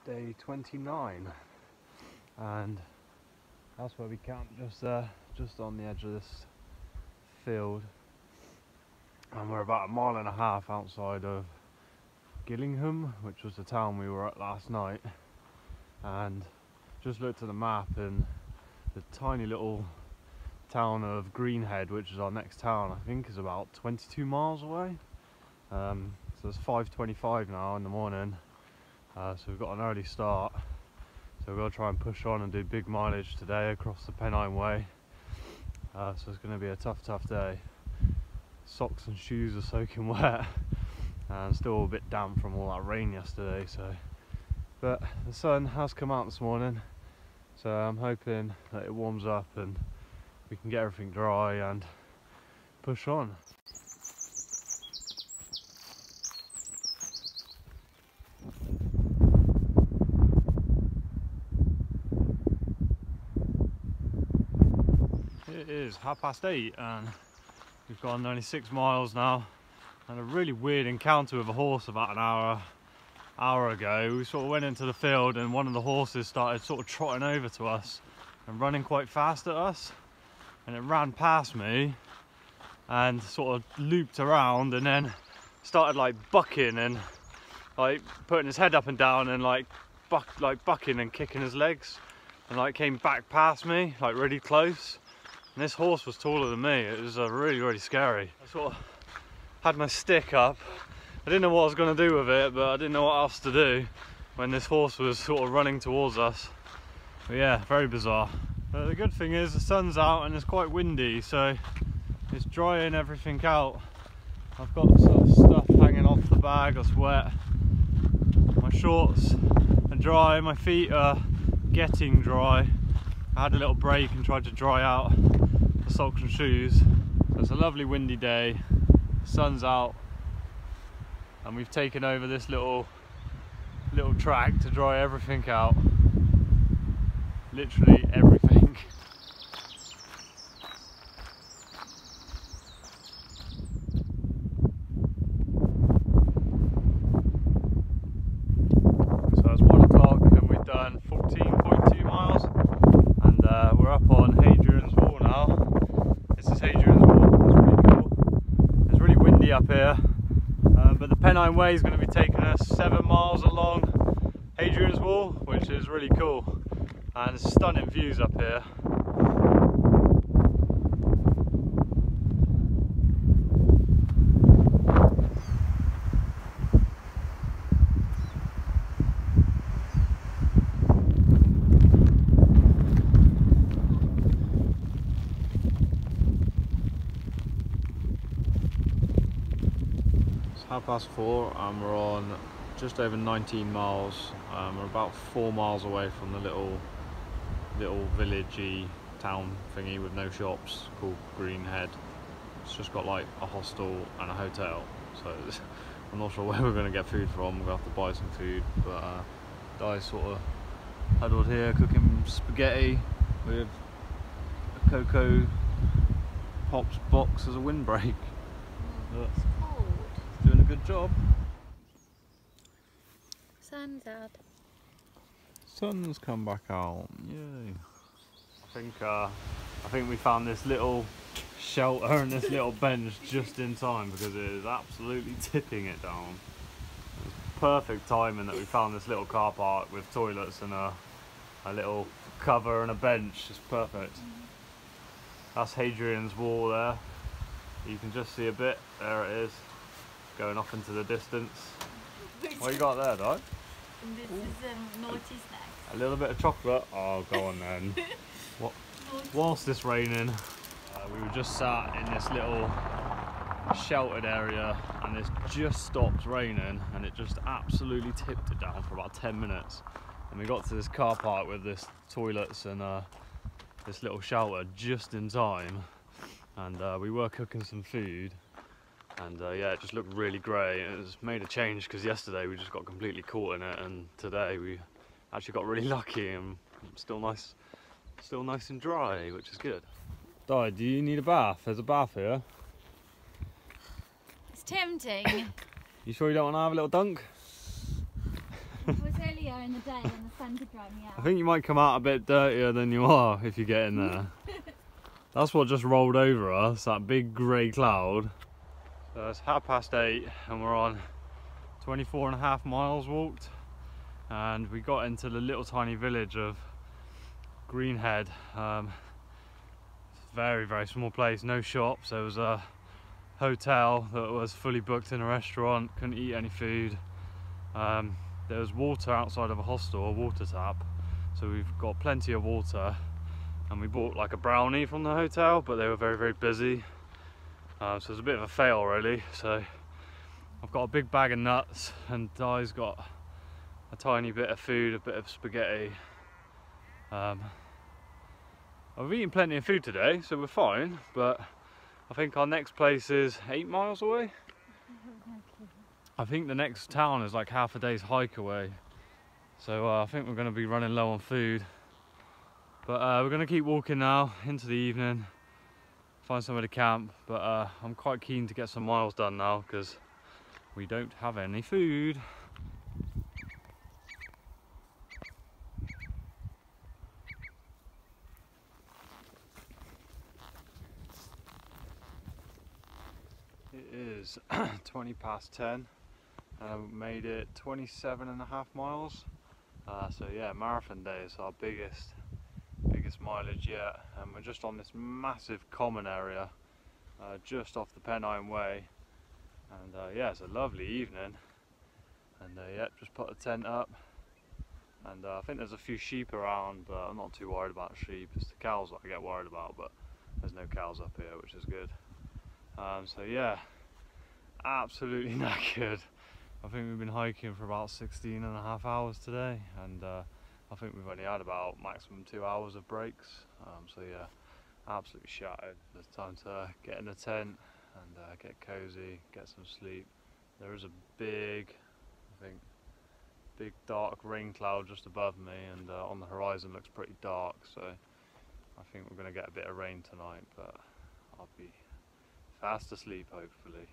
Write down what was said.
day 29, and that's where we camped, just on the edge of this field, and we're about 1.5 miles outside of Gillingham, which was the town we were at last night. And just looked at the map, and the tiny little town of Greenhead, which is our next town, I think is about 22 miles away. So it's 5:25 now in the morning, so we've got an early start, so we're going to try and push on and do big mileage today across the Pennine Way. So it's going to be a tough day. Socks and shoes are soaking wet and still a bit damp from all that rain yesterday, but the sun has come out this morning, so I'm hoping that it warms up and we can get everything dry and push on. It is 8:30 and we've gone only 6 miles now, and a really weird encounter with a horse about an hour ago. We sort of went into the field and one of the horses started sort of trotting over to us and running quite fast at us, and it ran past me and sort of looped around and then started like bucking and like putting his head up and down and like bucking and kicking his legs, and like came back past me like really close. And this horse was taller than me. It was really scary. I sort of had my stick up. I didn't know what I was going to do with it, but I didn't know what else to do when this horse was sort of running towards us. But yeah, very bizarre. But the good thing is the sun's out and it's quite windy, so it's drying everything out. I've got some stuff hanging off the bag that's wet. My shorts are dry, my feet are getting dry. I had a little break and tried to dry out the socks and shoes. It's a lovely windy day, the sun's out, and we've taken over this little track to dry everything out. Literally everything. So it's 1 o'clock and we've done 14.2 miles, and we're up on Hadrian's Wall now. This is Hadrian's Wall. It's really cool. It's really windy up here, but the Pennine Way is going to be taking us 7 miles along Hadrian's Wall, which is really cool, and there's stunning views up here. It's 4:30 and we're on just over 19 miles. We're about 4 miles away from the little villagey town thingy with no shops called Greenhead. It's just got like a hostel and a hotel, so I'm not sure where we're going to get food from. We'll have to buy some food, but Di's sort of huddled here cooking spaghetti with a Cocoa Pops box as a windbreak. It's cold. Doing a good job. Sun's out. Sun's come back out. Yay. I think we found this little shelter and this little bench just in time, because it is absolutely tipping it down. It's perfect timing that we found this little car park with toilets and a little cover and a bench. It's perfect. That's Hadrian's Wall there. You can just see a bit. There it is, going off into the distance. What you got there, Dyke? This is naughty snacks. A little bit of chocolate. Oh, go on then. Whilst it's raining, we were just sat in this little sheltered area, and it just stopped raining, and it just absolutely tipped it down for about 10 minutes. And we got to this car park with this toilets and this little shelter just in time. And we were cooking some food, and yeah, it just looked really grey. It was made a change because yesterday we just got completely caught in it, and today we actually got really lucky and still nice and dry, which is good. Di, do you need a bath? There's a bath here. It's tempting. You sure you don't want to have a little dunk? It was only dirtier in the day and the sun could dry me out. I think you might come out a bit dirtier than you are if you get in there. That's what just rolled over us, that big grey cloud. So it's 8:30 and we're on 24.5 miles walked, and we got into the little tiny village of Greenhead. Very, very small place, no shops. There was a hotel that was fully booked in a restaurant, couldn't eat any food. There was water outside of a hostel, a water tap, so we've got plenty of water, and we bought like a brownie from the hotel, but they were very, very busy, so it was a bit of a fail really. So I've got a big bag of nuts and Di's got a tiny bit of food, a bit of spaghetti. I've eaten plenty of food today, so we're fine, but I think our next place is 8 miles away. I think the next town is like half a day's hike away, so I think we're going to be running low on food. But we're going to keep walking now into the evening, find somewhere to camp, but I'm quite keen to get some miles done now because we don't have any food. It is 10:20 and I've made it 27.5 miles. So yeah, marathon day is our biggest mileage yet, and we're just on this massive common area just off the Pennine Way, and yeah, it's a lovely evening, and yeah, just put a tent up, and I think there's a few sheep around, but I'm not too worried about sheep. It's the cows that I get worried about, but there's no cows up here, which is good. So yeah, absolutely knackered. I think we've been hiking for about 16.5 hours today, and I think we've only had about maximum 2 hours of breaks. So yeah, absolutely shattered. There's time to get in the tent and get cozy, get some sleep. There is a big, I think, big dark rain cloud just above me, and on the horizon looks pretty dark, so I think we're going to get a bit of rain tonight, but I'll be fast asleep hopefully.